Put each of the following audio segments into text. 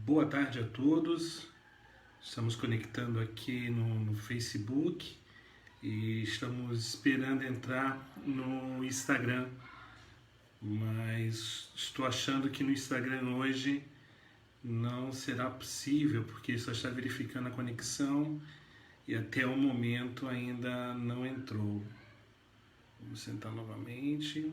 Boa tarde a todos. Estamos conectando aqui no Facebook e estamos esperando entrar no Instagram, mas estou achando que no Instagram hoje não será possível, porque só está verificando a conexão e até o momento ainda não entrou. Vamos sentar novamente.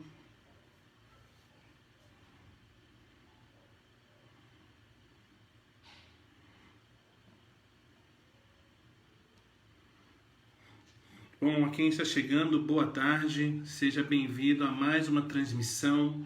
Bom, a quem está chegando, boa tarde, seja bem-vindo a mais uma transmissão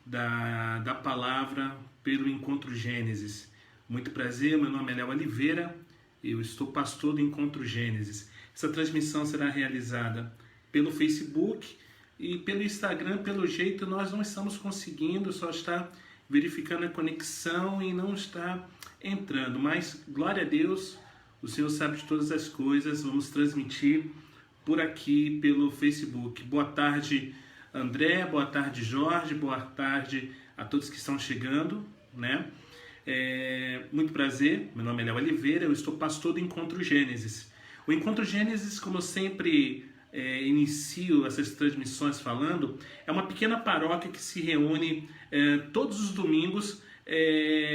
da palavra pelo Encontro Gênesis. Muito prazer, meu nome é Léo Oliveira, eu estou pastor do Encontro Gênesis. Essa transmissão será realizada pelo Facebook e pelo Instagram. Pelo jeito nós não estamos conseguindo, só está verificando a conexão e não está entrando, mas glória a Deus, o Senhor sabe de todas as coisas. Vamos transmitir por aqui pelo Facebook. Boa tarde, André, boa tarde, Jorge, boa tarde a todos que estão chegando, né? Muito prazer, meu nome é Léo Oliveira, eu estou pastor do Encontro Gênesis. O Encontro Gênesis, como eu sempre inicio essas transmissões falando, é uma pequena paróquia que se reúne todos os domingos,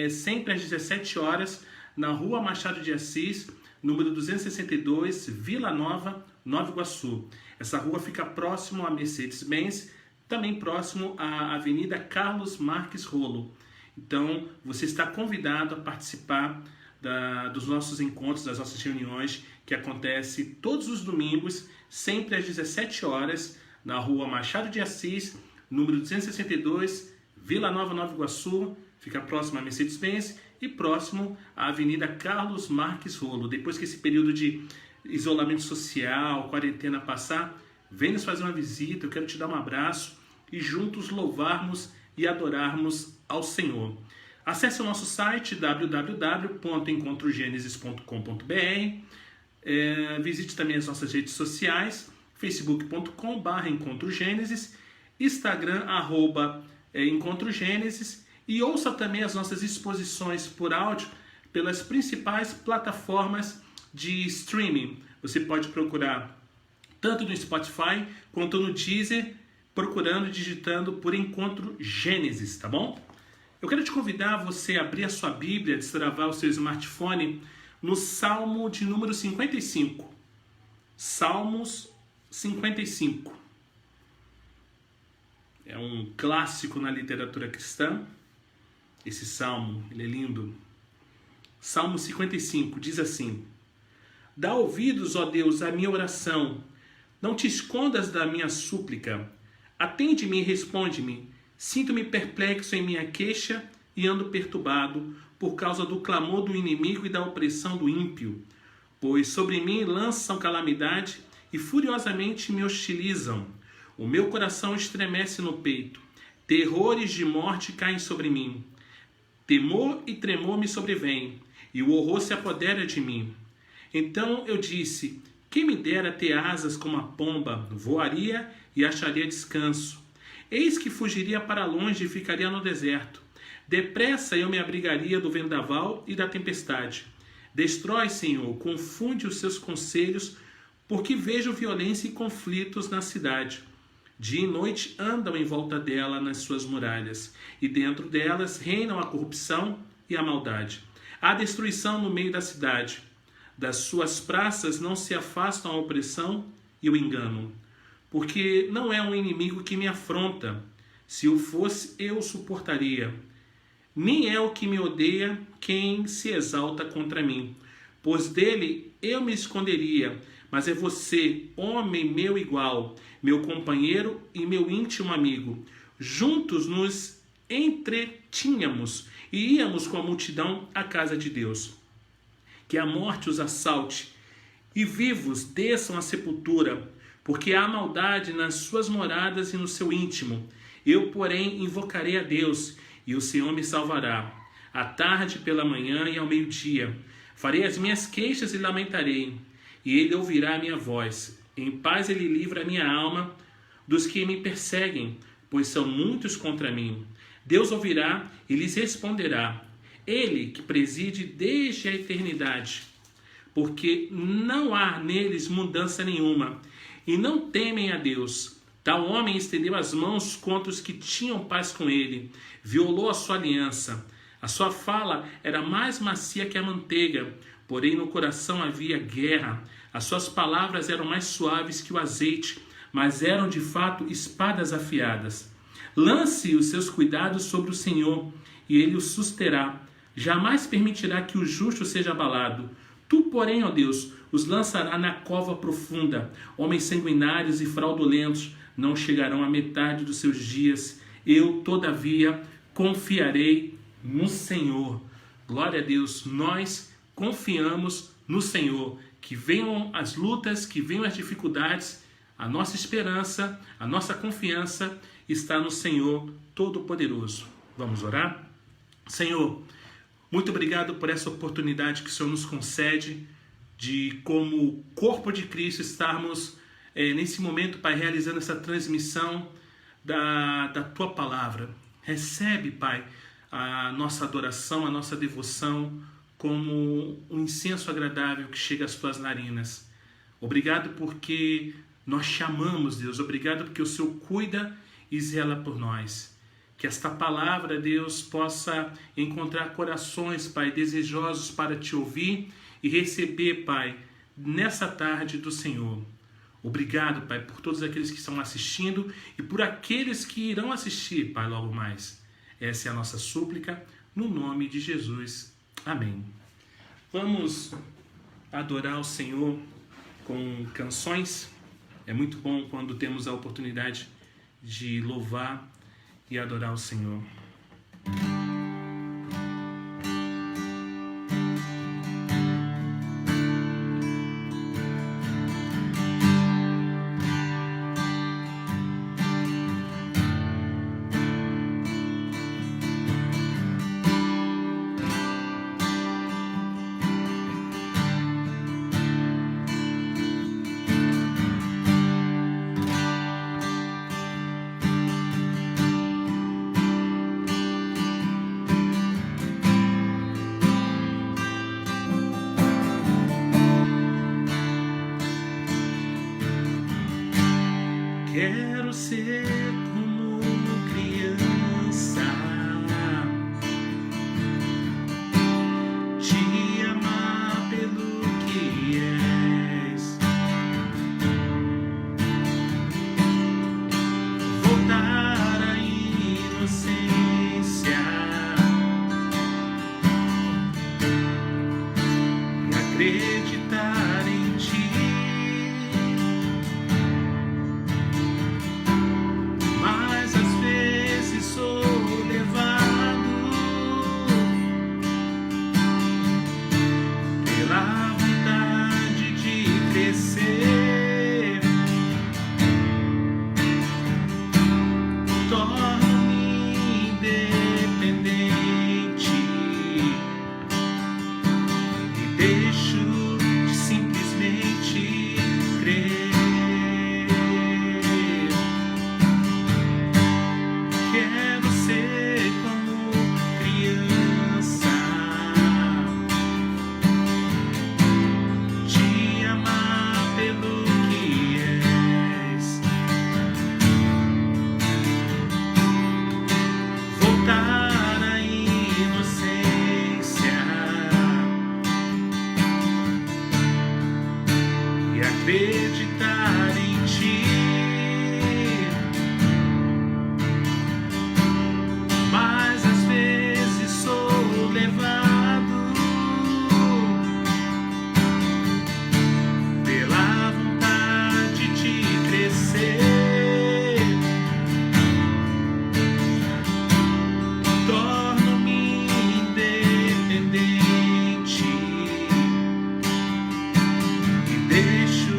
sempre às 17 horas, na Rua Machado de Assis, número 262, Vila Nova, Nova Iguaçu. Essa rua fica próximo a Mercedes-Benz, também próximo à Avenida Carlos Marques Rolo. Então, você está convidado a participar dos nossos encontros, das nossas reuniões, que acontece todos os domingos, sempre às 17 horas, na Rua Machado de Assis, número 262, Vila Nova, Nova Iguaçu, fica próximo a Mercedes-Benz e próximo à Avenida Carlos Marques Rolo. Depois que esse período de isolamento social, quarentena passar, vem nos fazer uma visita, eu quero te dar um abraço e juntos louvarmos e adorarmos ao Senhor. Acesse o nosso site www.encontrogenesis.com.br, visite também as nossas redes sociais, facebook.com/encontrogenesis, Instagram @encontrogenesis, e ouça também as nossas exposições por áudio pelas principais plataformas de streaming. Você pode procurar tanto no Spotify quanto no Deezer, procurando, digitando por Encontro Gênesis, tá bom? Eu quero te convidar a você abrir a sua Bíblia, destravar o seu smartphone no Salmo de número 55. Salmos 55. É um clássico na literatura cristã. Esse salmo, ele é lindo. Salmo 55 diz assim: Dá ouvidos, ó Deus, à minha oração. Não te escondas da minha súplica. Atende-me e responde-me. Sinto-me perplexo em minha queixa e ando perturbado por causa do clamor do inimigo e da opressão do ímpio. Pois sobre mim lançam calamidade e furiosamente me hostilizam. O meu coração estremece no peito. Terrores de morte caem sobre mim. Temor e tremor me sobrevêm, e o horror se apodera de mim. Então eu disse: quem me dera ter asas como a pomba, voaria e acharia descanso. Eis que fugiria para longe e ficaria no deserto. Depressa eu me abrigaria do vendaval e da tempestade. Destrói, Senhor, confunde os seus conselhos, porque vejo violência e conflitos na cidade. Dia e noite andam em volta dela nas suas muralhas, e dentro delas reinam a corrupção e a maldade. Há destruição no meio da cidade. Das suas praças não se afastam a opressão e o engano. Porque não é um inimigo que me afronta. Se o fosse, eu o suportaria. Nem é o que me odeia quem se exalta contra mim. Pois dele eu me esconderia. Mas é você, homem meu igual, meu companheiro e meu íntimo amigo. Juntos nos entretínhamos e íamos com a multidão à casa de Deus. Que a morte os assalte e vivos desçam à sepultura, porque há maldade nas suas moradas e no seu íntimo. Eu, porém, invocarei a Deus, e o Senhor me salvará. À tarde, pela manhã e ao meio-dia, farei as minhas queixas e lamentarei, e ele ouvirá a minha voz. Em paz ele livra a minha alma dos que me perseguem, pois são muitos contra mim. Deus ouvirá e lhes responderá. Ele que preside desde a eternidade, porque não há neles mudança nenhuma, e não temem a Deus. Tal homem estendeu as mãos contra os que tinham paz com ele, violou a sua aliança. A sua fala era mais macia que a manteiga, porém no coração havia guerra. As suas palavras eram mais suaves que o azeite, mas eram de fato espadas afiadas. Lance os seus cuidados sobre o Senhor, e ele o susterá. Jamais permitirá que o justo seja abalado. Tu, porém, ó Deus, os lançará na cova profunda. Homens sanguinários e fraudulentos não chegarão à metade dos seus dias. Eu, todavia, confiarei no Senhor. Glória a Deus, nós confiamos no Senhor. Que venham as lutas, que venham as dificuldades, a nossa esperança, a nossa confiança está no Senhor Todo-Poderoso. Vamos orar? Senhor, muito obrigado por essa oportunidade que o Senhor nos concede de, como corpo de Cristo, estarmos nesse momento, Pai, realizando essa transmissão da Tua Palavra. Recebe, Pai, a nossa adoração, a nossa devoção como um incenso agradável que chega às Tuas narinas. Obrigado porque nós te amamos, Deus. Obrigado porque o Senhor cuida e zela por nós. Que esta palavra, Deus, possa encontrar corações, Pai, desejosos para te ouvir e receber, Pai, nessa tarde do Senhor. Obrigado, Pai, por todos aqueles que estão assistindo e por aqueles que irão assistir, Pai, logo mais. Essa é a nossa súplica, no nome de Jesus. Amém. Vamos adorar o Senhor com canções. É muito bom quando temos a oportunidade de louvar e adorar o Senhor. Quero ser como criança, te amar pelo que és, voltar à inocência e acreditar em ti. Acreditar em ti, mas às vezes sou levado pela vontade de crescer, torno-me independente e deixo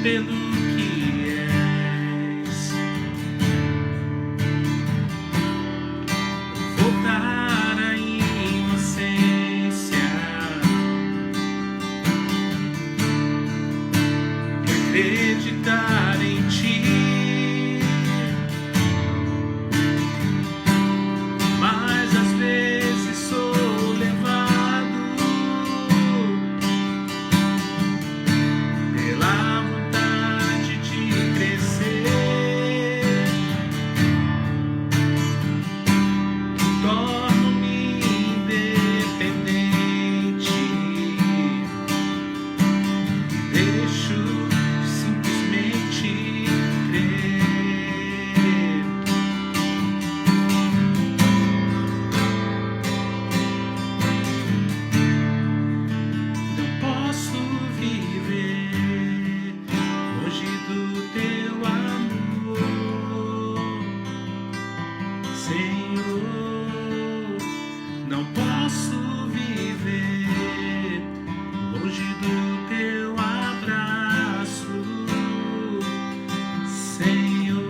pelo que és. Voltar à inocência e acreditar em ti. Mas às vezes sou levado pela vontade de crescer. Torno-me independente e deixo simplesmente crer. Não posso viver longe do teu amor, Senhor. Não posso viver longe do teu abraço, Senhor.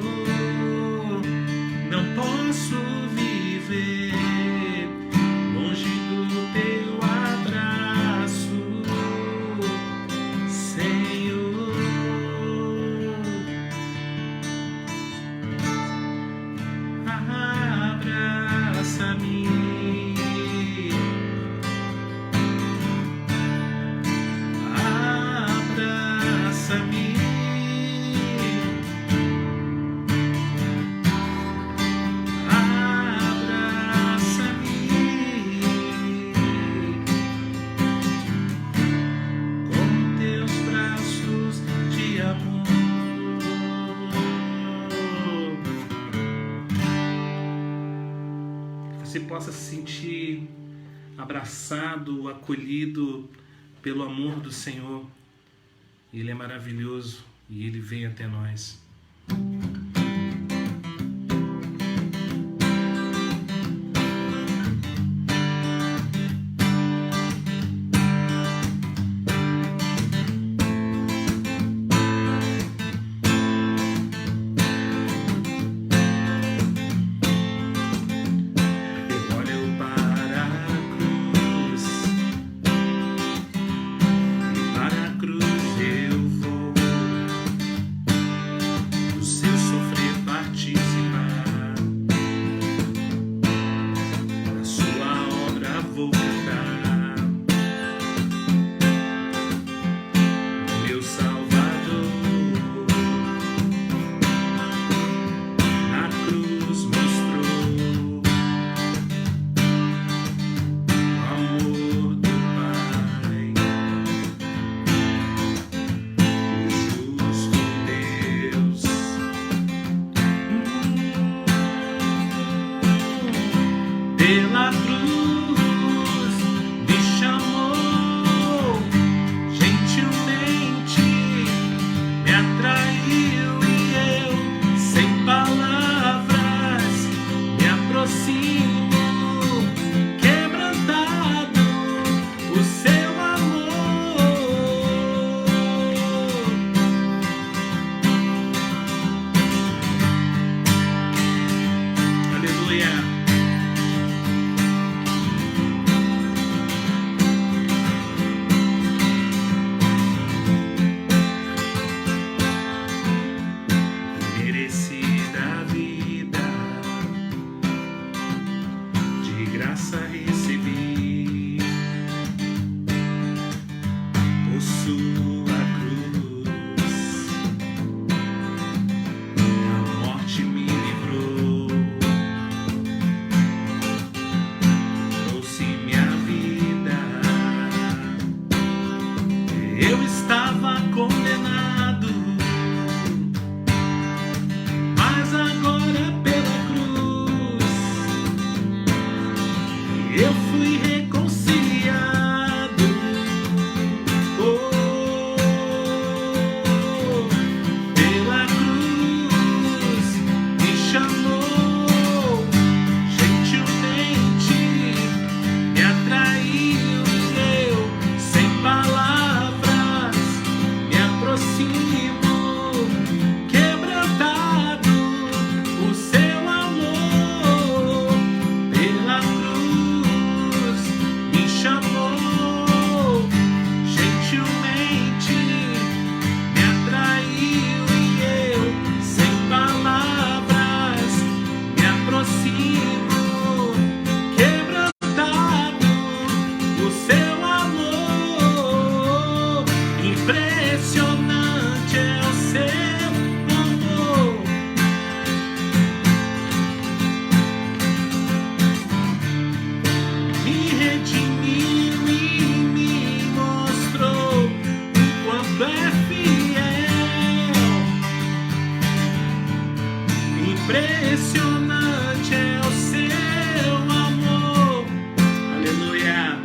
Não posso viver longe do teu abraço, Senhor. Abraça-me, abraça-me, abraça-me com teus braços de amor. Que você possa se sentir abraçado, acolhido pelo amor do Senhor. Ele é maravilhoso e Ele vem até nós. Eu olho para a cruz, e para a cruz eu vou, do seu sofrer participar, para a sua obra vou cantar, meu Salvador, na cruz mostrou o amor do Pai, o justo Deus. Pela cruz redimiu e me mostrou o quanto é fiel. Impressionante é o seu amor. Aleluia.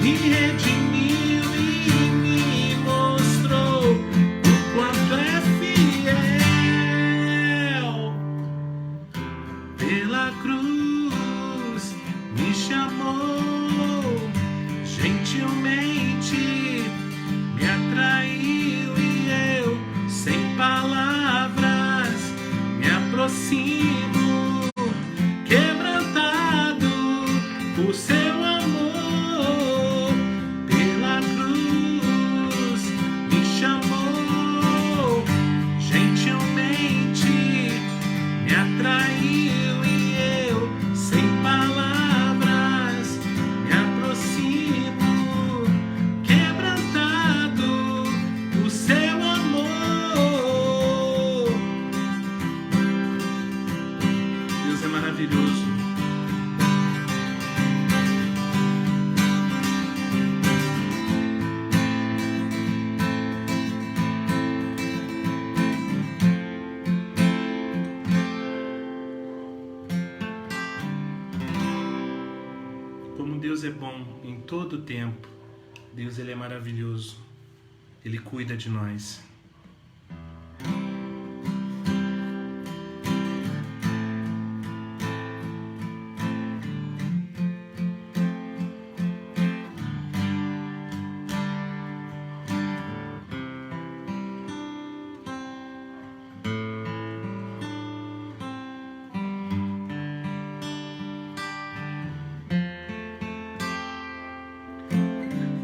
Me redimiu e me mostrou o quanto é fiel. Pela cruz me chamou, gentilmente me atraiu e eu, sem palavras, me aproximo, quebrantado por seu amor. Pela cruz me chamou, gentilmente me atraiu e eu, sem palavras, me aproximo, quebrantado por seu amor. Deus é maravilhoso. Como Deus é bom em todo o tempo. Deus, Ele é maravilhoso. Ele cuida de nós.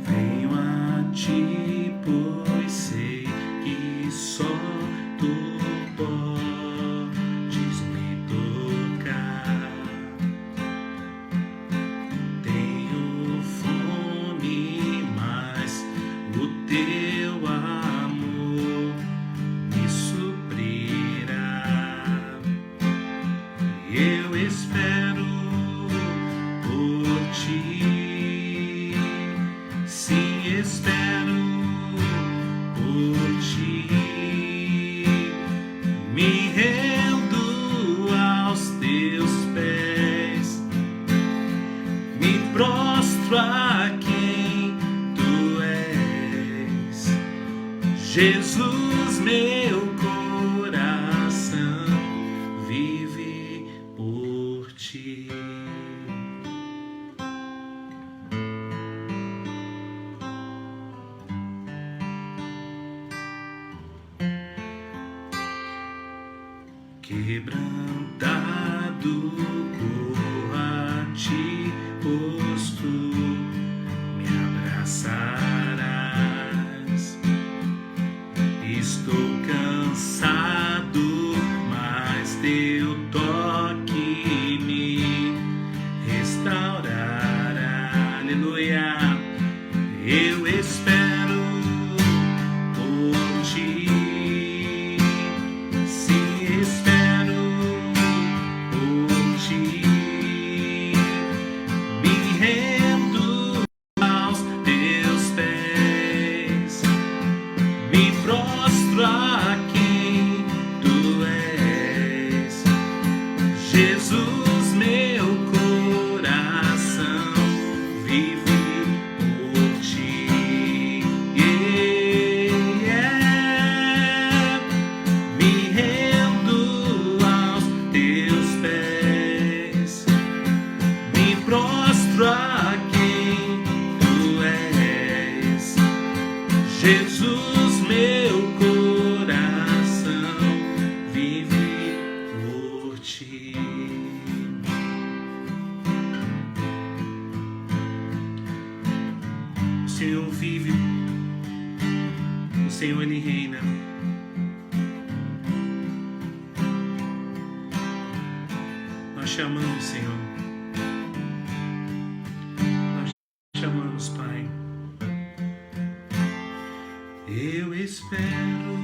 Venho a ti, pois sei que só tu podes me tocar. Tenho fome, mas o teu amor me suprirá. Eu espero por ti, sim, espero por ti. Me rendo aos teus pés, me prostro a quem tu és. Jesus, meu coração vive por ti. Quebrantado corro a ti, pois tu me abraçarás. Estou cansado, mas teu toque me restaurará. Aleluia. Eu espero por ti, sim, espero por ti. Me rendo aos teus pés, me prostro a quem tu és. Jesus, meu coração vive por ti. Me rendo aos teus pés, me prostro a quem tu és. Jesus, meu coração vive por ti. O Senhor vive, o Senhor, Ele reina. Nós chamamos, Senhor. Nós chamamos, Pai. Eu espero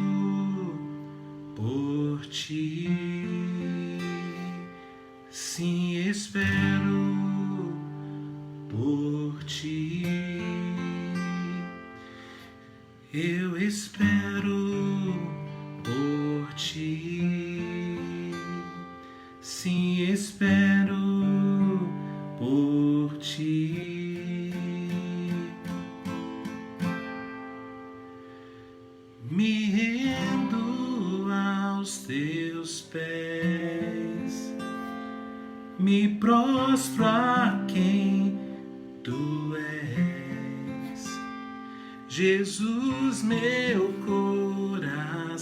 por ti. sim, espero por ti. Eu espero por ti. Sim, espero por ti. Me rendo aos teus pés, me prostro a quem tu és. Jesus, meu coração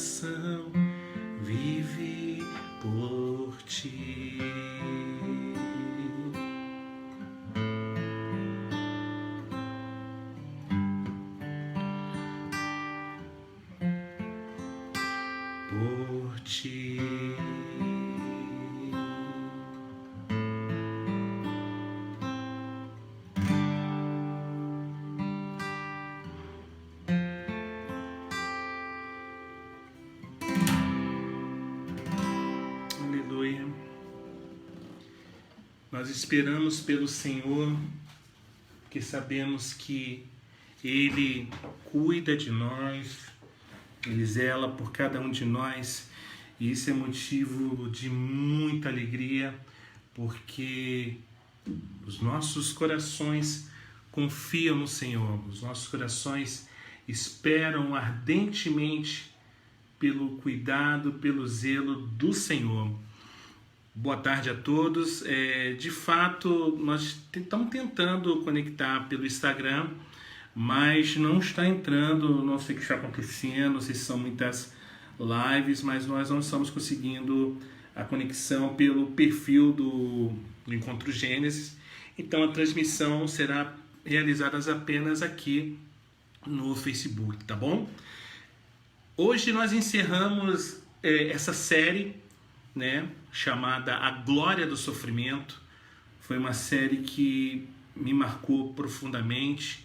vive por ti. Por ti. Aleluia. Nós esperamos pelo Senhor, porque sabemos que Ele cuida de nós, Ele zela por cada um de nós, e isso é motivo de muita alegria, porque os nossos corações confiam no Senhor, os nossos corações esperam ardentemente pelo cuidado, pelo zelo do Senhor. Boa tarde a todos. De fato, nós estamos tentando conectar pelo Instagram, mas não está entrando, não sei o que está acontecendo, não sei se são muitas lives, mas nós não estamos conseguindo a conexão pelo perfil do Encontro Gênesis. Então a transmissão será realizada apenas aqui no Facebook, tá bom? Hoje nós encerramos essa série, né, chamada A Glória do Sofrimento. Foi uma série que me marcou profundamente,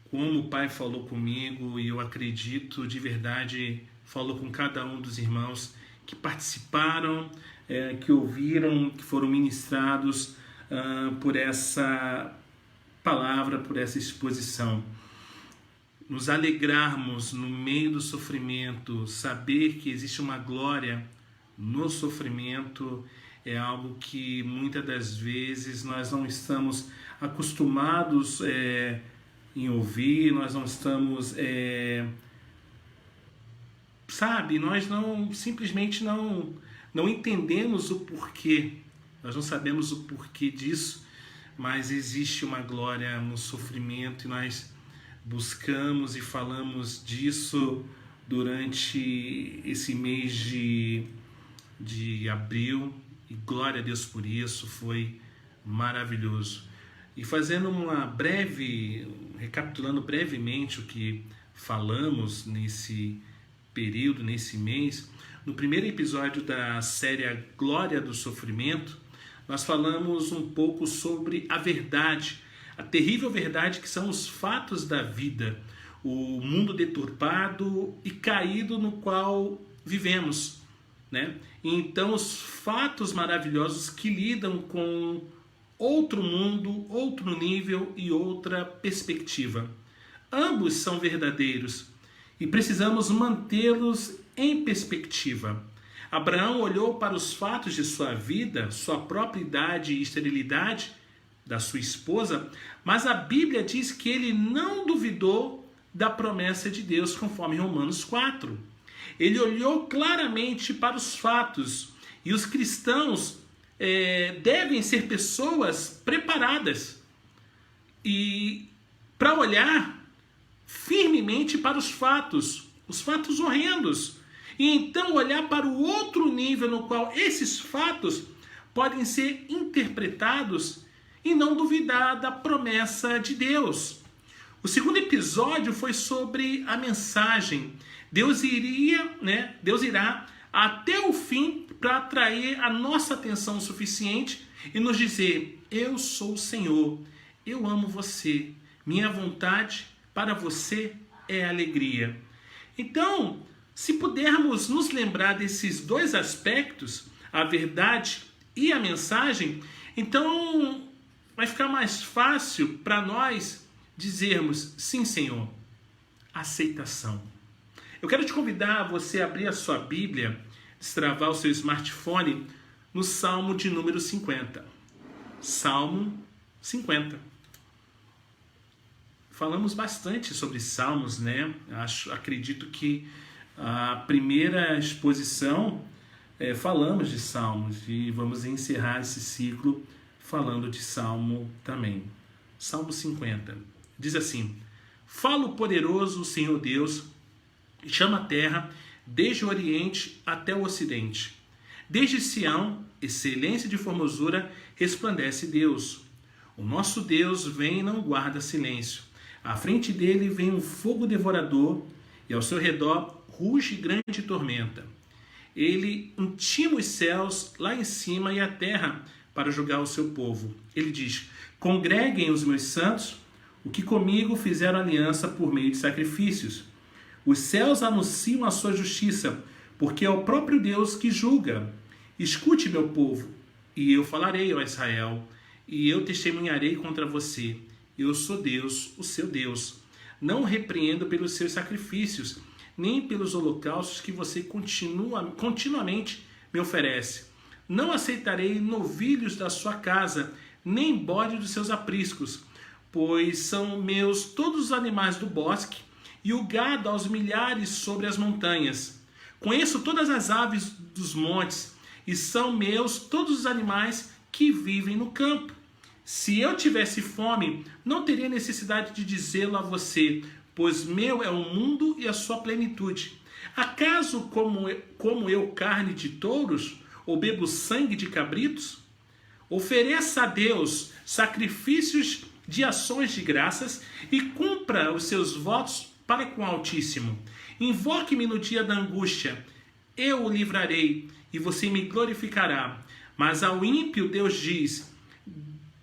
como o Pai falou comigo, e eu acredito de verdade, falou com cada um dos irmãos que participaram, que ouviram, que foram ministrados por essa palavra, por essa exposição. Nos alegrarmos no meio do sofrimento, saber que existe uma glória no sofrimento, é algo que muitas das vezes nós não estamos acostumados em ouvir, nós não estamos, nós não simplesmente não entendemos o porquê, nós não sabemos o porquê disso, mas existe uma glória no sofrimento e nós buscamos e falamos disso durante esse mês de abril, e glória a Deus por isso, foi maravilhoso. E fazendo recapitulando brevemente o que falamos nesse período, nesse mês, no primeiro episódio da série A Glória do Sofrimento, nós falamos um pouco sobre a verdade, a terrível verdade que são os fatos da vida, o mundo deturpado e caído no qual vivemos, né? Então os fatos maravilhosos que lidam com outro mundo, outro nível e outra perspectiva. Ambos são verdadeiros e precisamos mantê-los em perspectiva. Abraão olhou para os fatos de sua vida, sua própria idade e esterilidade da sua esposa, mas a Bíblia diz que ele não duvidou da promessa de Deus, conforme Romanos 4. Ele olhou claramente para os fatos, e os cristãos devem ser pessoas preparadas e para olhar firmemente para os fatos horrendos, e então olhar para o outro nível no qual esses fatos podem ser interpretados e não duvidar da promessa de Deus. O segundo episódio foi sobre a mensagem. Deus irá até o fim para atrair a nossa atenção o suficiente e nos dizer: eu sou o Senhor, eu amo você, minha vontade para você é alegria. Então, se pudermos nos lembrar desses dois aspectos, a verdade e a mensagem, então vai ficar mais fácil para nós dizermos: sim, Senhor. Aceitação. Eu quero te convidar a você abrir a sua Bíblia, destravar o seu smartphone no Salmo de número 50. Salmo 50. Falamos bastante sobre salmos, né? Acredito que a primeira exposição falamos de salmos e vamos encerrar esse ciclo falando de salmo também. Salmo 50. Diz assim: fala o poderoso Senhor Deus, e chama a terra desde o oriente até o ocidente. Desde Sião, excelência de formosura, resplandece Deus. O nosso Deus vem e não guarda silêncio. À frente dele vem um fogo devorador, e ao seu redor ruge grande tormenta. Ele intima os céus lá em cima e a terra para julgar o seu povo. Ele diz: congreguem os meus santos, o que comigo fizeram aliança por meio de sacrifícios. Os céus anunciam a sua justiça, porque é o próprio Deus que julga. Escute, meu povo, e eu falarei, ó Israel, e eu testemunharei contra você. Eu sou Deus, o seu Deus. Não o repreendo pelos seus sacrifícios, nem pelos holocaustos que você continuamente me oferece. Não aceitarei novilhos da sua casa, nem bode dos seus apriscos, pois são meus todos os animais do bosque, e o gado aos milhares sobre as montanhas. Conheço todas as aves dos montes, e são meus todos os animais que vivem no campo. Se eu tivesse fome, não teria necessidade de dizê-lo a você, pois meu é o mundo e a sua plenitude. Acaso como eu carne de touros, ou bebo sangue de cabritos? Ofereça a Deus sacrifícios de ações de graças e cumpra os seus votos para com o Altíssimo. Invoque-me no dia da angústia, eu o livrarei e você me glorificará. Mas ao ímpio Deus diz: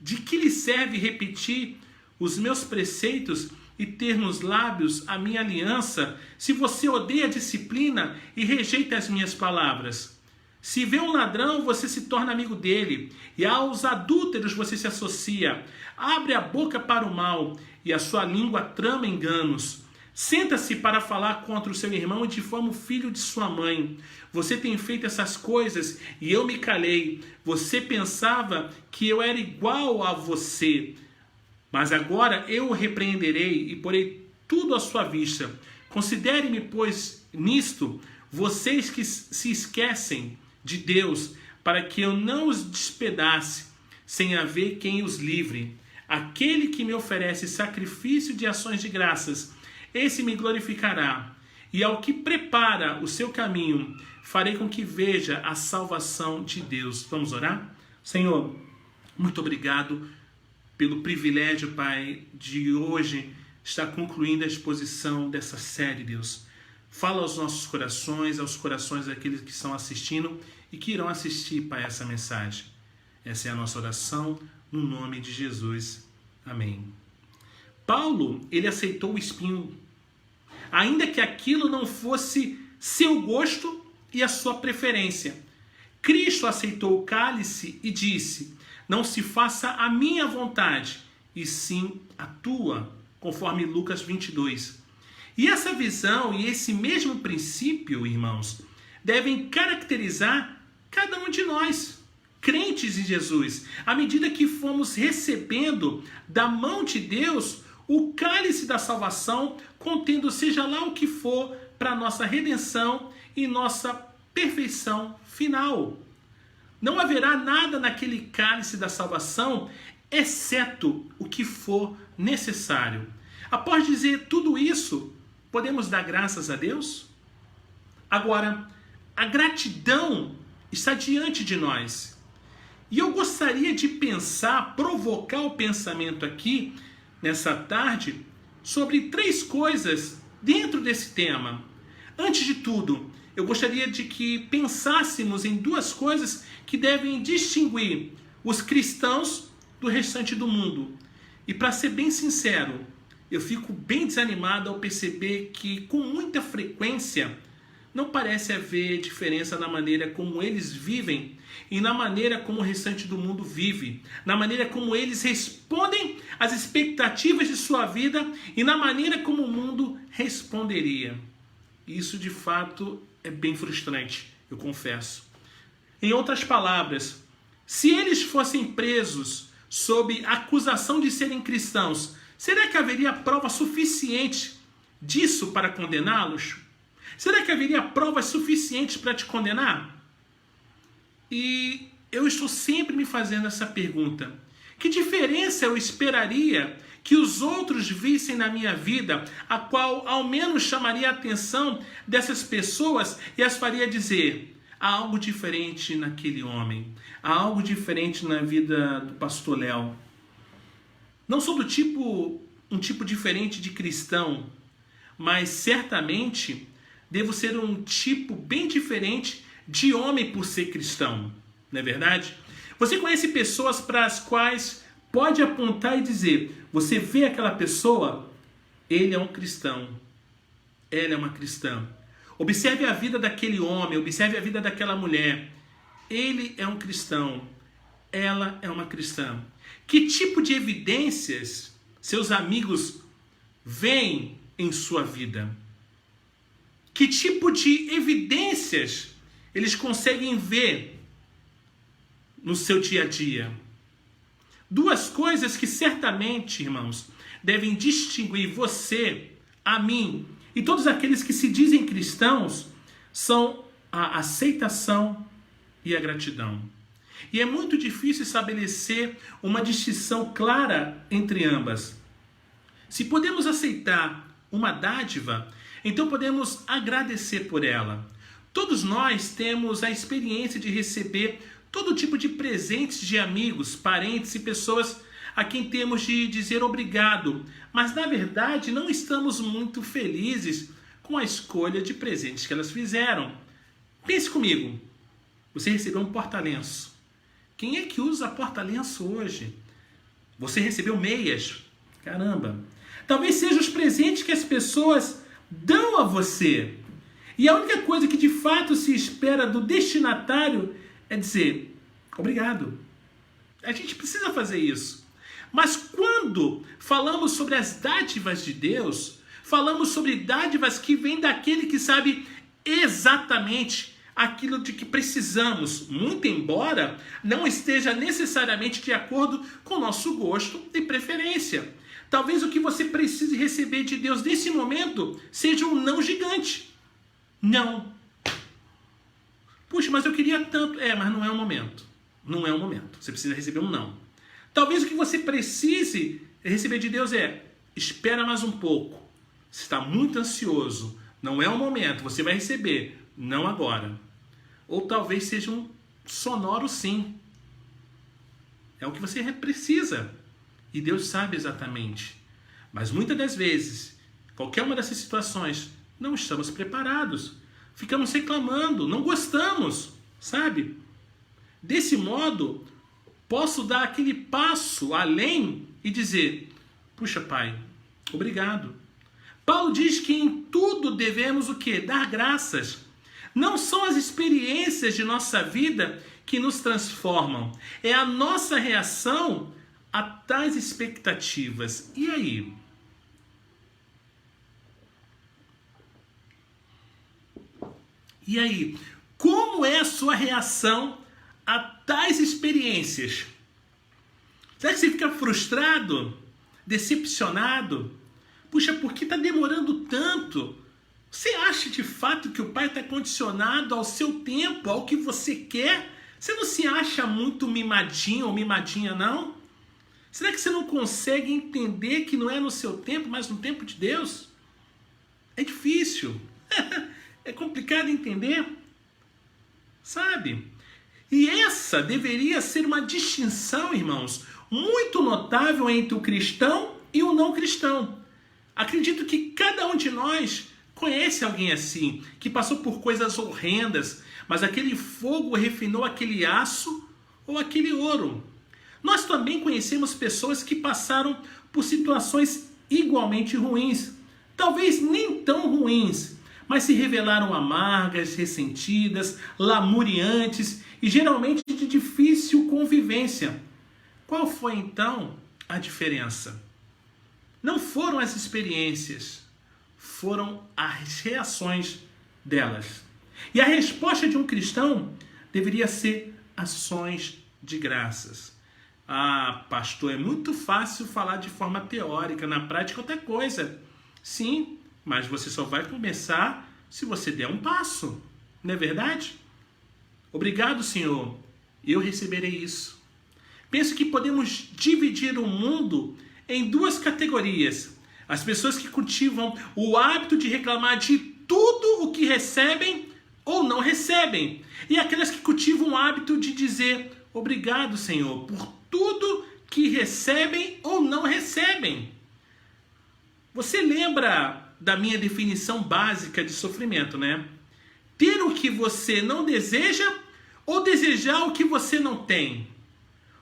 de que lhe serve repetir os meus preceitos e ter nos lábios a minha aliança, se você odeia a disciplina e rejeita as minhas palavras? Se vê um ladrão, você se torna amigo dele, e aos adúlteros você se associa. Abre a boca para o mal, e a sua língua trama enganos. Senta-se para falar contra o seu irmão e difama o filho de sua mãe. Você tem feito essas coisas e eu me calei. Você pensava que eu era igual a você. Mas agora eu o repreenderei e porei tudo à sua vista. Considere-me, pois, nisto, vocês que se esquecem de Deus, para que eu não os despedace, sem haver quem os livre. Aquele que me oferece sacrifício de ações de graças, esse me glorificará, e ao que prepara o seu caminho, farei com que veja a salvação de Deus. Vamos orar? Senhor, muito obrigado pelo privilégio, Pai, de hoje estar concluindo a exposição dessa série, Deus. Fala aos nossos corações, aos corações daqueles que estão assistindo e que irão assistir, Pai, essa mensagem. Essa é a nossa oração, no nome de Jesus. Amém. Paulo, ele aceitou o espinho, ainda que aquilo não fosse seu gosto e a sua preferência. Cristo aceitou o cálice e disse: não se faça a minha vontade, e sim a tua, conforme Lucas 22. E essa visão e esse mesmo princípio, irmãos, devem caracterizar cada um de nós, crentes em Jesus, à medida que fomos recebendo da mão de Deus o cálice da salvação, contendo seja lá o que for para nossa redenção e nossa perfeição final. Não haverá nada naquele cálice da salvação, exceto o que for necessário. Após dizer tudo isso, podemos dar graças a Deus? Agora, a gratidão está diante de nós. E eu gostaria de provocar o pensamento aqui, nessa tarde, sobre 3 coisas dentro desse tema. Antes de tudo, eu gostaria de que pensássemos em 2 coisas que devem distinguir os cristãos do restante do mundo. E para ser bem sincero, eu fico bem desanimado ao perceber que com muita frequência não parece haver diferença na maneira como eles vivem e na maneira como o restante do mundo vive, na maneira como eles respondem às expectativas de sua vida e na maneira como o mundo responderia. Isso de fato é bem frustrante, eu confesso. Em outras palavras, se eles fossem presos sob acusação de serem cristãos, será que haveria prova suficiente disso para condená-los? Será que haveria provas suficientes para te condenar? E eu estou sempre me fazendo essa pergunta. Que diferença eu esperaria que os outros vissem na minha vida, a qual ao menos chamaria a atenção dessas pessoas e as faria dizer: há algo diferente naquele homem, há algo diferente na vida do pastor Léo. Não sou um tipo diferente de cristão, mas certamente devo ser um tipo bem diferente de homem por ser cristão, não é verdade? Você conhece pessoas para as quais pode apontar e dizer: você vê aquela pessoa, ele é um cristão, ela é uma cristã. Observe a vida daquele homem, observe a vida daquela mulher. Ele é um cristão, ela é uma cristã. Que tipo de evidências seus amigos veem em sua vida? Que tipo de evidências eles conseguem ver no seu dia a dia? Duas coisas que certamente, irmãos, devem distinguir você, a mim e todos aqueles que se dizem cristãos são a aceitação e a gratidão. E é muito difícil estabelecer uma distinção clara entre ambas. Se podemos aceitar uma dádiva, então podemos agradecer por ela. Todos nós temos a experiência de receber todo tipo de presentes de amigos, parentes e pessoas a quem temos de dizer obrigado, mas na verdade não estamos muito felizes com a escolha de presentes que elas fizeram. Pense comigo, você recebeu um porta-lenço. Quem é que usa porta-lenço hoje? Você recebeu meias. Caramba! Talvez sejam os presentes que as pessoas dão a você. E a única coisa que de fato se espera do destinatário é dizer obrigado. A gente precisa fazer isso. Mas quando falamos sobre as dádivas de Deus, falamos sobre dádivas que vêm daquele que sabe exatamente aquilo de que precisamos, muito embora não esteja necessariamente de acordo com o nosso gosto e preferência. Talvez o que você precise receber de Deus nesse momento seja um não gigante. Não. Puxa, mas eu queria tanto. Mas não é o momento. Não é o momento. Você precisa receber um não. Talvez o que você precise receber de Deus espera mais um pouco. Você está muito ansioso. Não é o momento. Você vai receber. Não agora. Ou talvez seja um sonoro sim. É o que você precisa. E Deus sabe exatamente. Mas muitas das vezes, qualquer uma dessas situações, não estamos preparados. Ficamos reclamando, não gostamos, sabe? Desse modo, posso dar aquele passo além e dizer: puxa, Pai, obrigado. Paulo diz que em tudo devemos o quê? Dar graças. Não são as experiências de nossa vida que nos transformam. É a nossa reação a tais expectativas. E aí? E aí? Como é a sua reação a tais experiências? Será que você fica frustrado? Decepcionado? Puxa, por que está demorando tanto? Você acha de fato que o Pai está condicionado ao seu tempo, ao que você quer? Você não se acha muito mimadinho ou mimadinha, não? Será que você não consegue entender que não é no seu tempo, mas no tempo de Deus? É difícil. É complicado entender. Sabe? E essa deveria ser uma distinção, irmãos, muito notável entre o cristão e o não cristão. Acredito que cada um de nós conhece alguém assim, que passou por coisas horrendas, mas aquele fogo refinou aquele aço ou aquele ouro. Nós também conhecemos pessoas que passaram por situações igualmente ruins, talvez nem tão ruins, mas se revelaram amargas, ressentidas, lamuriantes e geralmente de difícil convivência. Qual foi então a diferença? Não foram as experiências, foram as reações delas. E a resposta de um cristão deveria ser ações de graças. Ah, pastor, é muito fácil falar de forma teórica, na prática outra coisa. Sim, mas você só vai começar se você der um passo, não é verdade? Obrigado, Senhor, eu receberei isso. Penso que podemos dividir o mundo em duas categorias. As pessoas que cultivam o hábito de reclamar de tudo o que recebem ou não recebem. E aquelas que cultivam o hábito de dizer obrigado, Senhor, por tudo que recebem ou não recebem. Você lembra da minha definição básica de sofrimento, né? Ter o que você não deseja ou desejar o que você não tem.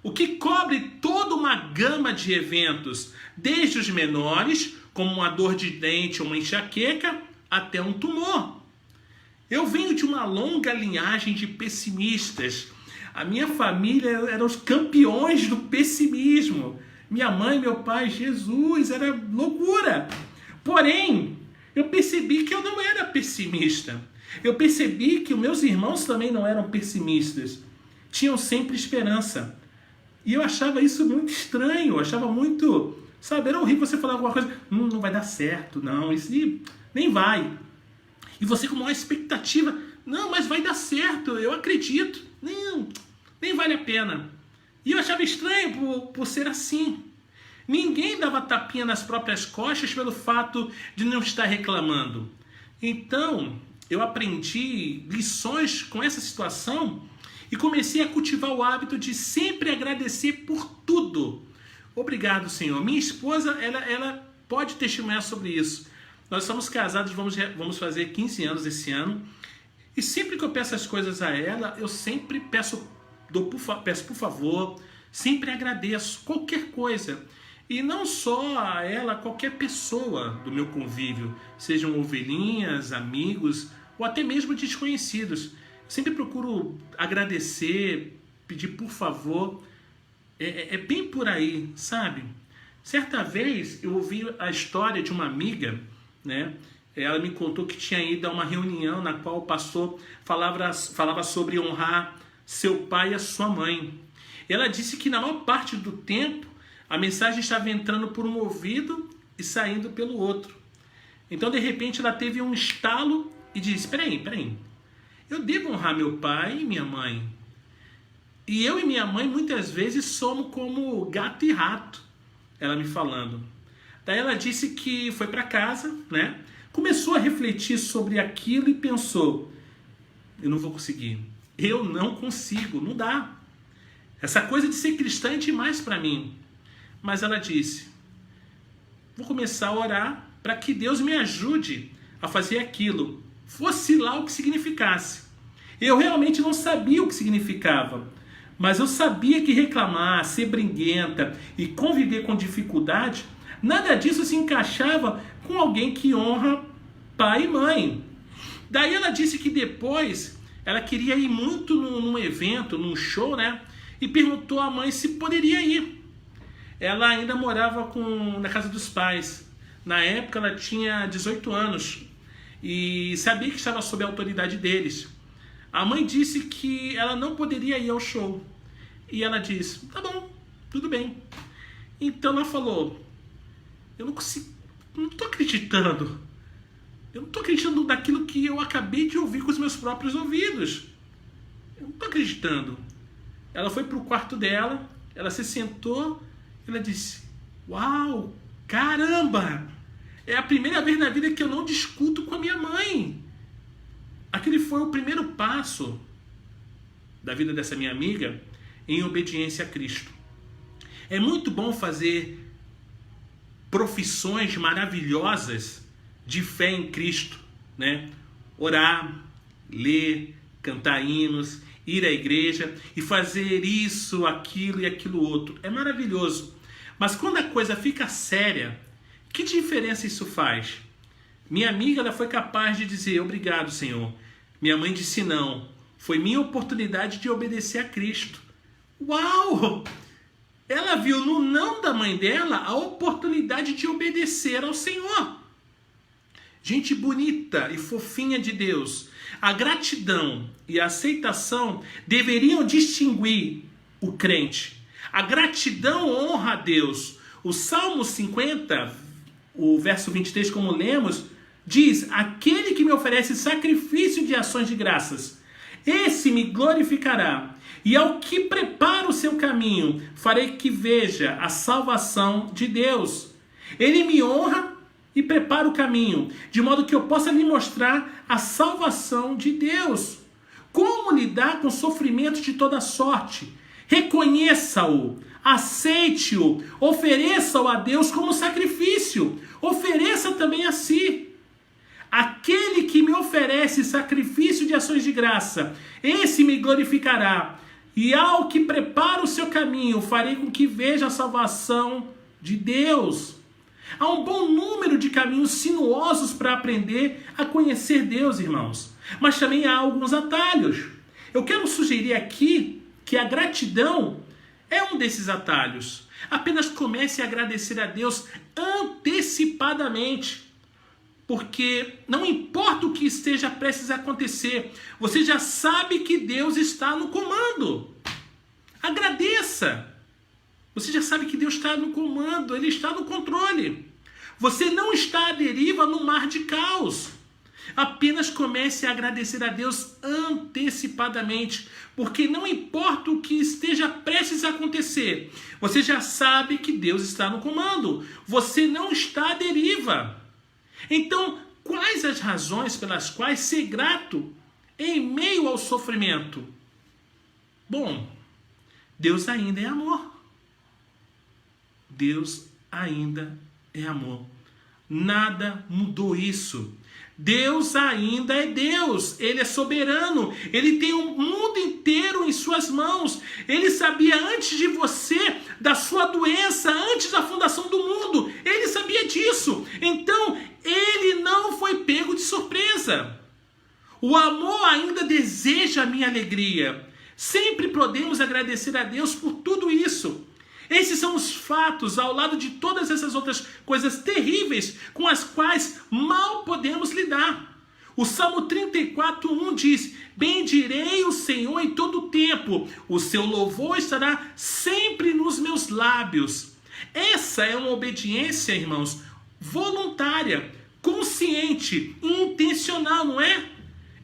O que cobre toda uma gama de eventos, desde os menores, como uma dor de dente ou uma enxaqueca, até um tumor. Eu venho de uma longa linhagem de pessimistas. A minha família eram os campeões do pessimismo. Minha mãe, meu pai, Jesus, era loucura. Porém, eu percebi que eu não era pessimista. Eu percebi que os meus irmãos também não eram pessimistas. Tinham sempre esperança. E eu achava isso muito estranho, eu achava muito, sabe, era horrível você falar alguma coisa, não vai dar certo, não, isso nem vai. E você com maior expectativa, não, mas vai dar certo, eu acredito, não, nem vale a pena. E eu achava estranho por ser assim. Ninguém dava tapinha nas próprias costas pelo fato de não estar reclamando. Então, eu aprendi lições com essa situação e comecei a cultivar o hábito de sempre agradecer por tudo. Obrigado, Senhor. Minha esposa, ela pode testemunhar sobre isso. Nós somos casados, vamos fazer 15 anos esse ano. E sempre que eu peço as coisas a ela, eu sempre peço por favor, sempre agradeço qualquer coisa. E não só a ela, qualquer pessoa do meu convívio, sejam ovelhinhas, amigos ou até mesmo desconhecidos. Sempre procuro agradecer, pedir por favor. É bem por aí, sabe? Certa vez eu ouvi a história de uma amiga, né? Ela me contou que tinha ido a uma reunião na qual o pastor falava sobre honrar seu pai e a sua mãe. Ela disse que na maior parte do tempo a mensagem estava entrando por um ouvido e saindo pelo outro. Então de repente ela teve um estalo e disse, peraí. Eu devo honrar meu pai e minha mãe. E eu e minha mãe muitas vezes somos como gato e rato. Ela me falando. Daí ela disse que foi para casa, né? Começou a refletir sobre aquilo e pensou, eu não vou conseguir. Eu não consigo, não dá. Essa coisa de ser cristã é demais para mim. Mas ela disse, vou começar a orar para que Deus me ajude a fazer aquilo. Fosse lá o que significasse. Eu realmente não sabia o que significava, mas eu sabia que reclamar, ser briguenta e conviver com dificuldade, nada disso se encaixava com alguém que honra pai e mãe. Daí ela disse que depois ela queria ir muito num evento, num show, né? E perguntou à mãe se poderia ir. Ela ainda morava na casa dos pais. Na época ela tinha 18 anos. E sabia que estava sob a autoridade deles. A mãe disse que ela não poderia ir ao show. E ela disse, tá bom, tudo bem. Então ela falou, eu não estou acreditando. Eu não estou acreditando naquilo que eu acabei de ouvir com os meus próprios ouvidos. Eu não estou acreditando. Ela foi para o quarto dela, ela se sentou, ela disse, uau, caramba! É a primeira vez na vida que eu não discuto com a minha mãe. Aquele foi o primeiro passo da vida dessa minha amiga em obediência a Cristo. É muito bom fazer profissões maravilhosas de fé em Cristo, né? Orar, ler, cantar hinos, ir à igreja e fazer isso, aquilo e aquilo outro. É maravilhoso. Mas quando a coisa fica séria, que diferença isso faz? Minha amiga ela foi capaz de dizer obrigado, Senhor. Minha mãe disse não. Foi minha oportunidade de obedecer a Cristo. Uau! Ela viu no não da mãe dela a oportunidade de obedecer ao Senhor. Gente bonita e fofinha de Deus. A gratidão e a aceitação deveriam distinguir o crente. A gratidão honra a Deus. O Salmo 50, o verso 23, como lemos, diz: aquele que me oferece sacrifício de ações de graças, esse me glorificará. E ao que prepara o seu caminho, farei que veja a salvação de Deus. Ele me honra e prepara o caminho, de modo que eu possa lhe mostrar a salvação de Deus. Como lidar com sofrimentos de toda sorte? Reconheça-o, aceite-o, ofereça-o a Deus como sacrifício, ofereça também a si. Aquele que me oferece sacrifício de ações de graça, esse me glorificará. E ao que prepara o seu caminho, farei com que veja a salvação de Deus. Há um bom número de caminhos sinuosos para aprender a conhecer Deus, irmãos. Mas também há alguns atalhos. Eu quero sugerir aqui que a gratidão é um desses atalhos. Apenas comece a agradecer a Deus antecipadamente. Porque não importa o que esteja prestes a acontecer, você já sabe que Deus está no comando. Agradeça. Você já sabe que Deus está no comando, Ele está no controle. Você não está à deriva no mar de caos. Apenas comece a agradecer a Deus antecipadamente, porque não importa o que esteja prestes a acontecer, você já sabe que Deus está no comando. Você não está à deriva. Então, quais as razões pelas quais ser grato em meio ao sofrimento? Bom, Deus ainda é amor. Deus ainda é amor. Nada mudou isso. Deus ainda é Deus. Ele é soberano. Ele tem o mundo inteiro em suas mãos. Ele sabia antes de você, da sua doença, antes da fundação do mundo. Ele sabia disso. Então, ele não foi pego de surpresa. O amor ainda deseja a minha alegria. Sempre podemos agradecer a Deus por tudo isso. Esses são os fatos ao lado de todas essas outras coisas terríveis com as quais mal podemos lidar. O Salmo 34:1 diz: bendirei o Senhor em todo o tempo, o seu louvor estará sempre nos meus lábios. Essa é uma obediência, irmãos, voluntária, consciente, intencional, não é?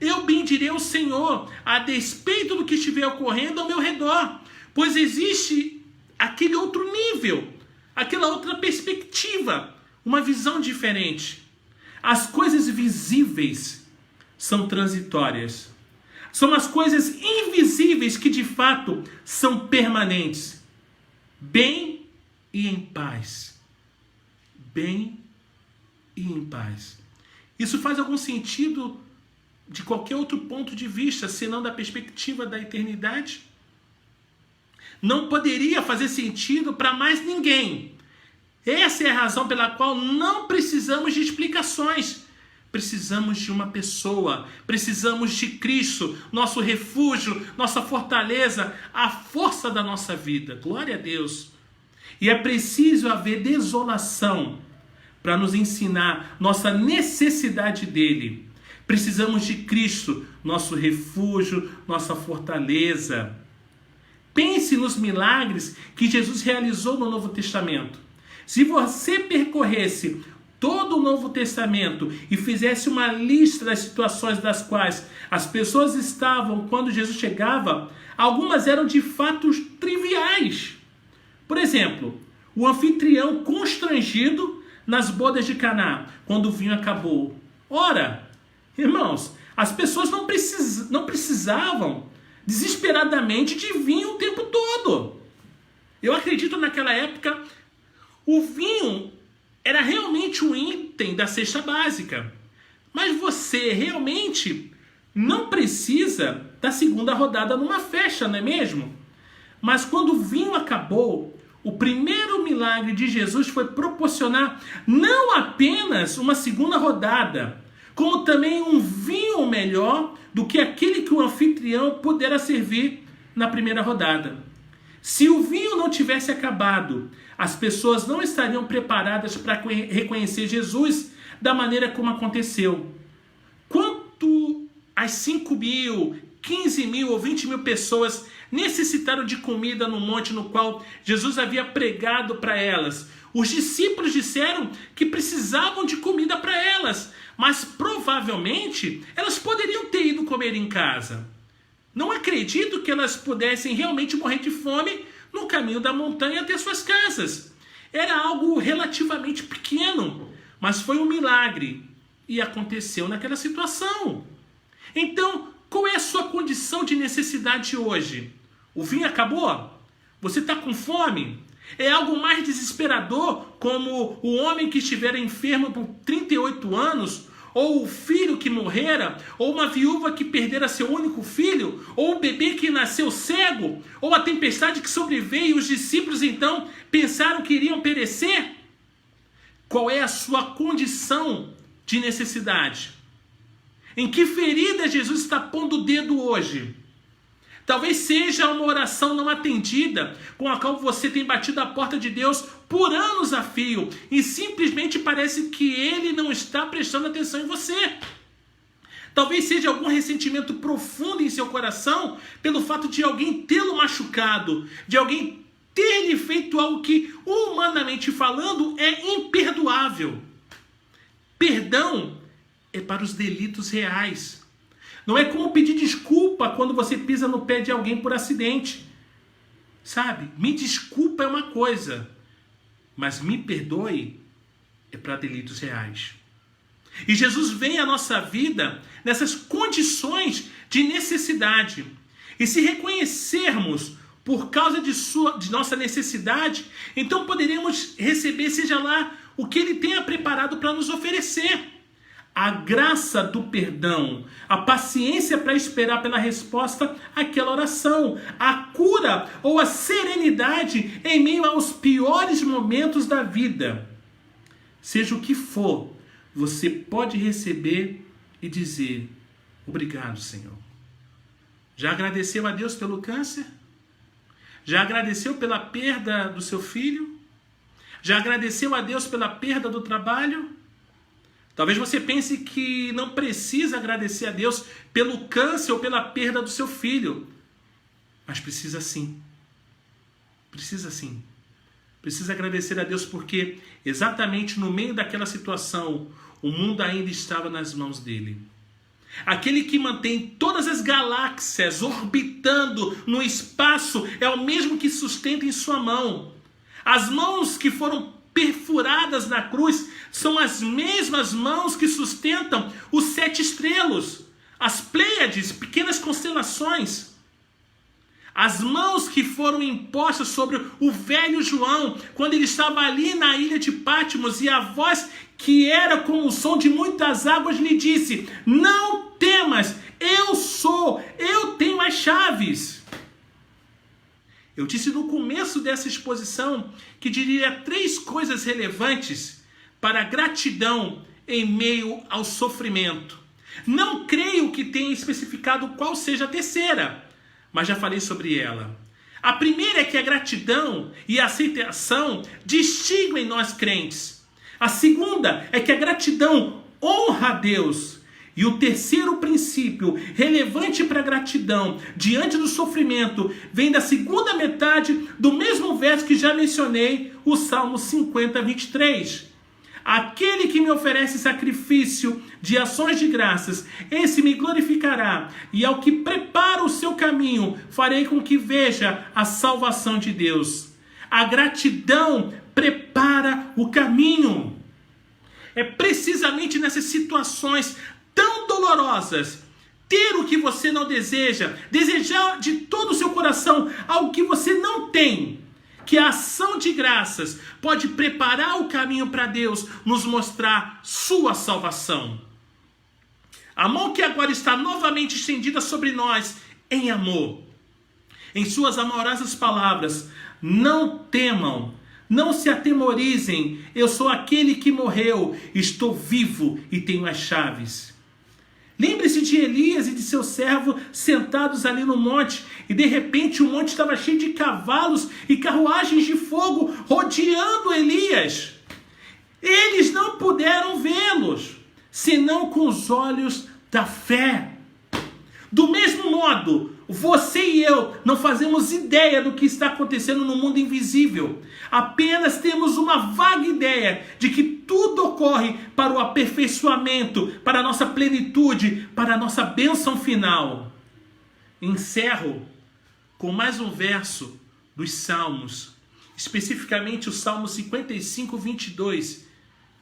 Eu bendirei o Senhor a despeito do que estiver ocorrendo ao meu redor, pois existe aquele outro nível, aquela outra perspectiva, uma visão diferente. As coisas visíveis são transitórias. São as coisas invisíveis que de fato são permanentes. Bem e em paz. Bem e em paz. Isso faz algum sentido de qualquer outro ponto de vista, senão da perspectiva da eternidade? Não poderia fazer sentido para mais ninguém. Essa é a razão pela qual não precisamos de explicações. Precisamos de uma pessoa, precisamos de Cristo, nosso refúgio, nossa fortaleza, a força da nossa vida. Glória a Deus. E é preciso haver desolação para nos ensinar nossa necessidade dele. Precisamos de Cristo, nosso refúgio, nossa fortaleza. Pense nos milagres que Jesus realizou no Novo Testamento. Se você percorresse todo o Novo Testamento e fizesse uma lista das situações das quais as pessoas estavam quando Jesus chegava, algumas eram de fatos triviais. Por exemplo, o anfitrião constrangido nas bodas de Caná, quando o vinho acabou. Ora, irmãos, as pessoas não precisavam desesperadamente de vinho o tempo todo. Eu acredito naquela época o vinho era realmente um item da cesta básica. Mas você realmente não precisa da segunda rodada numa festa, não é mesmo? Mas quando o vinho acabou, O primeiro milagre de Jesus foi proporcionar não apenas uma segunda rodada, como também um vinho melhor do que aquele que o anfitrião pudera servir na primeira rodada. Se o vinho não tivesse acabado, as pessoas não estariam preparadas para reconhecer Jesus da maneira como aconteceu. Quanto às 5.000, 15.000 ou 20.000 pessoas necessitaram de comida no monte no qual Jesus havia pregado para elas, os discípulos disseram que precisavam de comida para elas, mas provavelmente elas poderiam ter ido comer em casa. Não acredito que elas pudessem realmente morrer de fome no caminho da montanha até suas casas. Era algo relativamente pequeno, mas foi um milagre e aconteceu naquela situação. Então, qual é a sua condição de necessidade hoje? O vinho acabou? Você está com fome? É algo mais desesperador, como o homem que estivera enfermo por 38 anos, ou o filho que morrera, ou uma viúva que perdera seu único filho, ou o bebê que nasceu cego, ou a tempestade que sobreveio e os discípulos então pensaram que iriam perecer? Qual é a sua condição de necessidade? Em que ferida Jesus está pondo o dedo hoje? Talvez seja uma oração não atendida, com a qual você tem batido a porta de Deus por anos a fio, e simplesmente parece que Ele não está prestando atenção em você. Talvez seja algum ressentimento profundo em seu coração, pelo fato de alguém tê-lo machucado, de alguém ter lhe feito algo que, humanamente falando, é imperdoável. Perdão é para os delitos reais. Não é como pedir desculpa quando você pisa no pé de alguém por acidente. Sabe? Me desculpa é uma coisa, mas me perdoe é para delitos reais. E Jesus vem à nossa vida nessas condições de necessidade. E se reconhecermos por causa de nossa necessidade, então poderemos receber, seja lá, o que Ele tenha preparado para nos oferecer. A graça do perdão, a paciência para esperar pela resposta àquela oração, a cura ou a serenidade em meio aos piores momentos da vida. Seja o que for, você pode receber e dizer: obrigado, Senhor. Já agradeceu a Deus pelo câncer? Já agradeceu pela perda do seu filho? Já agradeceu a Deus pela perda do trabalho? Talvez você pense que não precisa agradecer a Deus pelo câncer ou pela perda do seu filho. Mas precisa sim. Precisa sim. Precisa agradecer a Deus porque exatamente no meio daquela situação, o mundo ainda estava nas mãos dele. Aquele que mantém todas as galáxias orbitando no espaço é o mesmo que sustenta em sua mão. As mãos que foram perfuradas na cruz são as mesmas mãos que sustentam os 7 estrelos, as Pleiades, pequenas constelações. As mãos que foram impostas sobre o velho João, quando ele estava ali na ilha de Patmos, e a voz que era como o som de muitas águas lhe disse: não temas, eu tenho as chaves. Eu disse no começo dessa exposição que diria 3 coisas relevantes para a gratidão em meio ao sofrimento. Não creio que tenha especificado qual seja a terceira, mas já falei sobre ela. A primeira é que a gratidão e a aceitação distinguem nós crentes. A segunda é que a gratidão honra a Deus. E o terceiro princípio relevante para a gratidão diante do sofrimento vem da segunda metade do mesmo verso que já mencionei, o Salmo 50, 23. Aquele que me oferece sacrifício de ações de graças, esse me glorificará, e ao que prepara o seu caminho, farei com que veja a salvação de Deus. A gratidão prepara o caminho. É precisamente nessas situações tão dolorosas, ter o que você não deseja, desejar de todo o seu coração algo que você não tem, que a ação de graças pode preparar o caminho para Deus nos mostrar sua salvação. A mão que agora está novamente estendida sobre nós em amor. Em suas amorosas palavras, Não temam, não se atemorizem, eu sou aquele que morreu, estou vivo e tenho as chaves. Lembre-se de Elias e de seu servo sentados ali no monte, e de repente o monte estava cheio de cavalos e carruagens de fogo rodeando Elias. Eles não puderam vê-los, senão com os olhos da fé. Do mesmo modo, você e eu não fazemos ideia do que está acontecendo no mundo invisível. Apenas temos uma vaga ideia de que tudo ocorre para o aperfeiçoamento, para a nossa plenitude, para a nossa bênção final. Encerro com mais um verso dos Salmos, especificamente o Salmo 55, 22.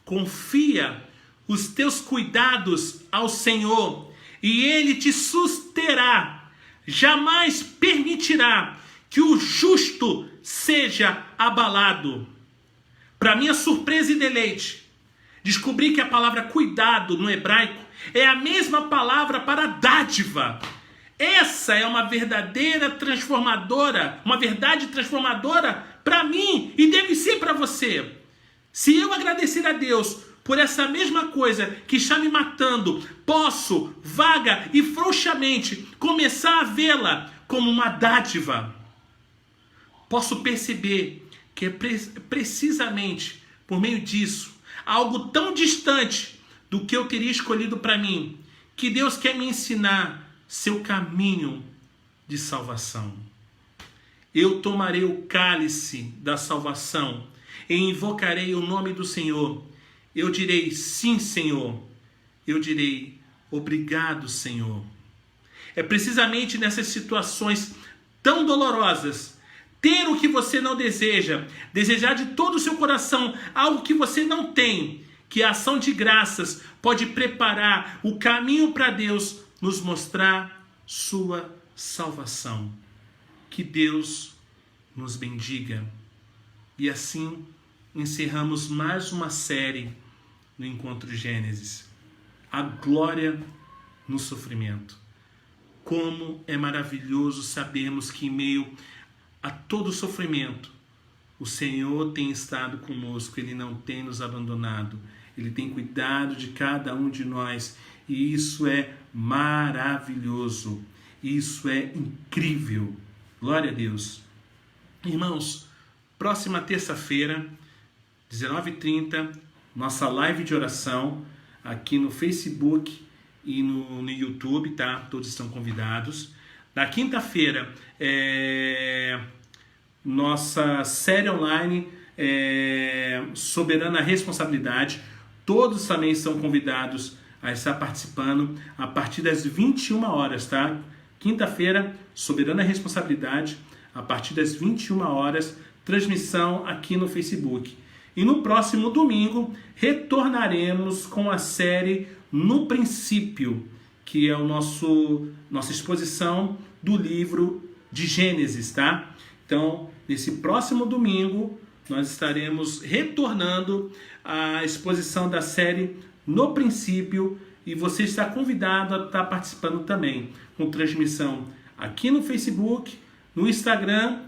Confia os teus cuidados ao Senhor e Ele te susterá. Jamais permitirá que o justo seja abalado. Para minha surpresa e deleite, descobri que a palavra cuidado no hebraico é a mesma palavra para dádiva. Essa é uma verdadeira transformadora, uma verdade transformadora para mim e deve ser para você. Se eu agradecer a Deus por essa mesma coisa que está me matando, posso, vaga e frouxamente, começar a vê-la como uma dádiva. Posso perceber que é precisamente por meio disso, algo tão distante do que eu teria escolhido para mim, que Deus quer me ensinar seu caminho de salvação. Eu tomarei o cálice da salvação e invocarei o nome do Senhor. Eu direi sim, Senhor. Eu direi obrigado, Senhor. É precisamente nessas situações tão dolorosas, ter o que você não deseja, desejar de todo o seu coração algo que você não tem, que a ação de graças pode preparar o caminho para Deus nos mostrar sua salvação. Que Deus nos bendiga. E assim encerramos mais uma série no Encontro Gênesis. A glória no sofrimento. Como é maravilhoso sabermos que em meio a todo sofrimento, o Senhor tem estado conosco, Ele não tem nos abandonado, Ele tem cuidado de cada um de nós, e isso é maravilhoso, isso é incrível. Glória a Deus. Irmãos, próxima terça-feira, 19h30, nossa live de oração aqui no Facebook e no YouTube, tá? Todos estão convidados. Na quinta-feira, nossa série online Soberana Responsabilidade. Todos também são convidados a estar participando a partir das 21 horas, tá? Quinta-feira, Soberana Responsabilidade, a partir das 21 horas, transmissão aqui no Facebook. E no próximo domingo, retornaremos com a série No Princípio, que é nossa exposição do livro de Gênesis, tá? Então, nesse próximo domingo, nós estaremos retornando à exposição da série No Princípio, e você está convidado a estar participando também, com transmissão aqui no Facebook, no Instagram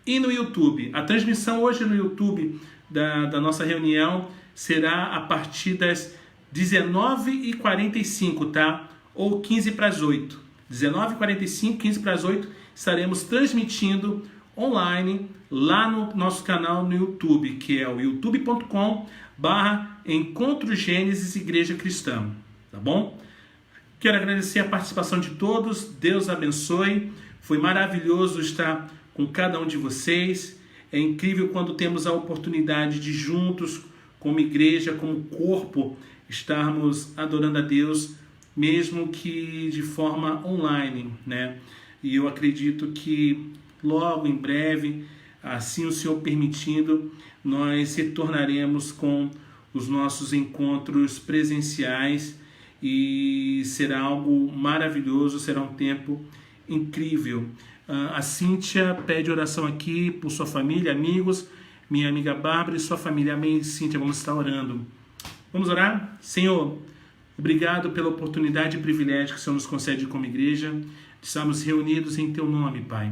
e no YouTube. A transmissão hoje no YouTube da nossa reunião será a partir das 19h45, tá? Ou 15 para as 8. 19h45, 15 para as 8, estaremos transmitindo online lá no nosso canal no YouTube, que é o youtube.com/Encontro Gênesis Igreja Cristã, tá bom? Quero agradecer a participação de todos, Deus abençoe, foi maravilhoso estar com cada um de vocês. É incrível quando temos a oportunidade de juntos, como igreja, como corpo, estarmos adorando a Deus, mesmo que de forma online, né? E eu acredito que logo em breve, assim o Senhor permitindo, nós retornaremos com os nossos encontros presenciais e será algo maravilhoso, será um tempo incrível. A Cíntia pede oração aqui por sua família, amigos, minha amiga Bárbara e sua família. Amém, Cíntia, vamos estar orando. Vamos orar? Senhor, obrigado pela oportunidade e privilégio que o Senhor nos concede como igreja, de estarmos reunidos em Teu nome, Pai.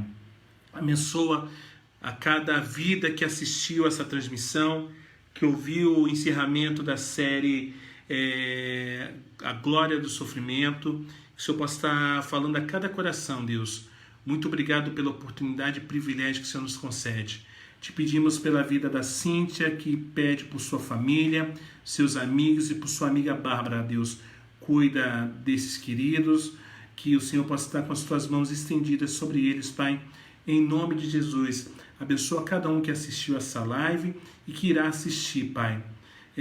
Abençoa a cada vida que assistiu essa transmissão, que ouviu o encerramento da série A Glória do Sofrimento. Que o Senhor possa estar falando a cada coração, Deus. Muito obrigado pela oportunidade e privilégio que o Senhor nos concede. Te pedimos pela vida da Cíntia, que pede por sua família, seus amigos e por sua amiga Bárbara, Deus. Cuida desses queridos, que o Senhor possa estar com as tuas mãos estendidas sobre eles, Pai. Em nome de Jesus, abençoa cada um que assistiu essa live e que irá assistir, Pai.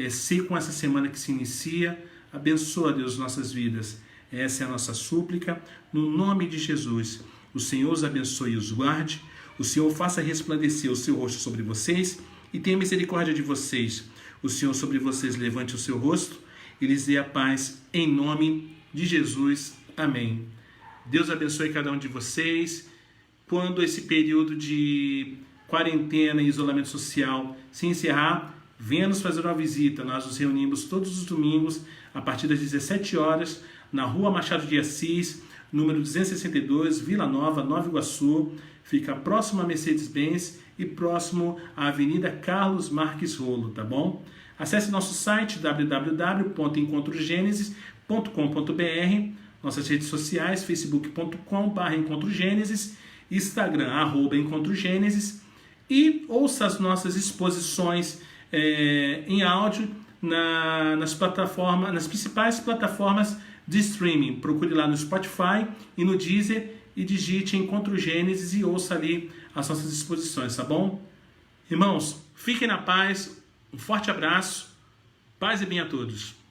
Sei com essa semana que se inicia, abençoa, Deus, nossas vidas. Essa é a nossa súplica, no nome de Jesus. O Senhor os abençoe e os guarde, o Senhor faça resplandecer o seu rosto sobre vocês e tenha misericórdia de vocês. O Senhor sobre vocês levante o seu rosto e lhes dê a paz, em nome de Jesus. Amém. Deus abençoe cada um de vocês. Quando esse período de quarentena e isolamento social se encerrar, venha nos fazer uma visita. Nós nos reunimos todos os domingos, a partir das 17 horas, na Rua Machado de Assis, número 262, Vila Nova, Nova Iguaçu. Fica próximo a Mercedes-Benz e próximo à Avenida Carlos Marques Rolo, tá bom? Acesse nosso site www.encontrogenesis.com.br, nossas redes sociais, facebook.com/encontrogenesis, Instagram, @encontrogenesis, e ouça as nossas exposições em áudio nas principais plataformas de streaming. Procure lá no Spotify e no Deezer e digite Encontro Gênesis e ouça ali as nossas exposições, tá bom? Irmãos, fiquem na paz, um forte abraço, paz e bem a todos.